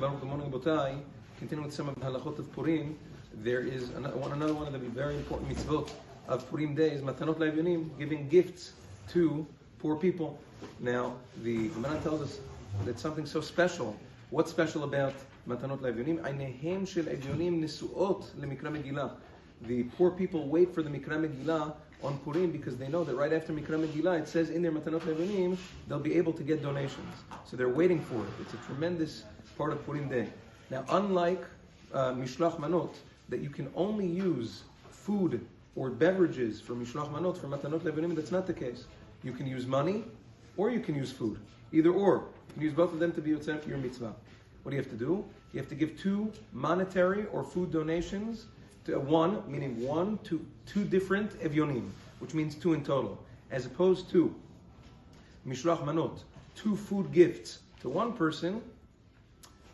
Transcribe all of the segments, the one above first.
Good morning, Botai. Continuing with some of the Halachot of Purim, there is another one of the very important mitzvot of Purim days, Matanot Le'Evyonim, giving gifts to poor people. Now, the Gemara tells us that something so special. What's special about Matanot Le'Evyonim? Einehem shel Evyonim nisuot leMikra Megillah. The poor people wait for the Mikra Megillah on Purim because they know that right after Mikra Megillah, it says in their Matanot Le'Evyonim, they'll be able to get donations. So they're waiting for it. It's a tremendous part of Purim day. Now, unlike Mishloach Manot, that you can only use food or beverages for Mishloach Manot, for Matanot Le'Evyonim, that's not the case. You can use money or you can use food. Either or. You can use both of them to be yotzei for your mitzvah. What do you have to do? You have to give 2 monetary or food donations to two different evyonim, which means 2 in total, as opposed to Mishloach Manot, 2 food gifts to 1 person.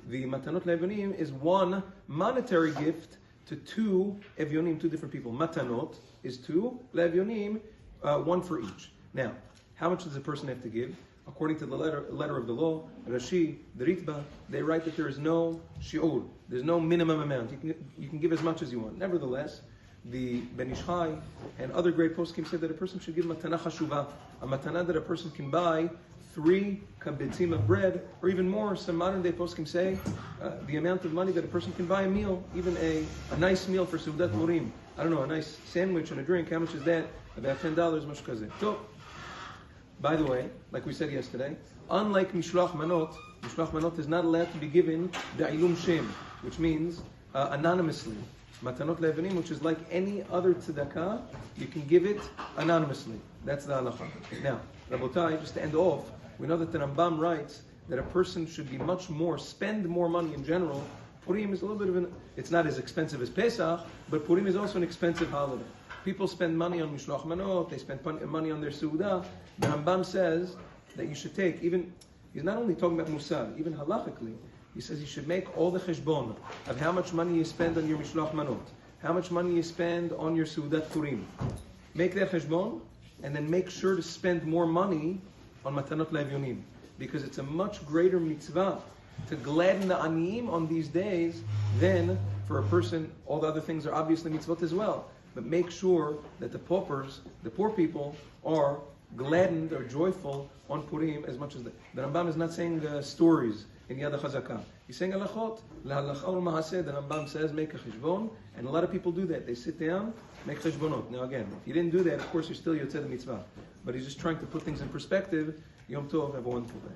The Matanot Le'Evyonim is 1 monetary gift to 2 evyonim, 2 different people. Matanot is 2, Le'Evyonim 1 for each. Now, how much does a person have to give? According to the letter of the law, Rashi, the Ritba, they write that there is no shi'ur, there's no minimum amount. You can give as much as you want. Nevertheless, the Ben Ish Chai and other great poskim said that a person should give matana chashuva, a matana that a person can buy 3 kabetzim of bread, or even more. Some modern day poskim say the amount of money that a person can buy a meal, even a nice meal for Seudat Purim. I don't know, a nice sandwich and a drink. How much is that? About $10, much kazeh. So, by the way, like we said yesterday, unlike Mishloach Manot is not allowed to be given Be'ilum Shem, which means anonymously. Matanot Le'Evyonim, which is like any other tzedakah, you can give it anonymously. That's the halacha. Now, Rabotai, just to end off, we know that the Rambam writes that a person should be spend more money in general. Purim is a little bit of it's not as expensive as Pesach, but Purim is also an expensive holiday. People spend money on Mishloach Manot, they spend money on their Seudah. The Rambam says that you should take, he's not only talking about Musar, even halachically, he says you should make all the cheshbon of how much money you spend on your Mishloach Manot, how much money you spend on your Seudat Purim. Make that cheshbon, and then make sure to spend more money on Matanot Le'Evyonim, because it's a much greater mitzvah to gladden the aniyim on these days than for a person. All the other things are obviously mitzvot as well, but make sure that the paupers, the poor people, are gladdened or joyful on Purim as much as the Rambam is not saying stories in Yad HaChazakah. He's saying halachot, lahalacha u'mahaseh. The Rambam says make a cheshbon, and a lot of people do that. They sit down, make cheshbonot. Now again, if you didn't do that, of course you're still yotzei the mitzvah. But he's just trying to put things in perspective. Yom Tov, have a wonderful day.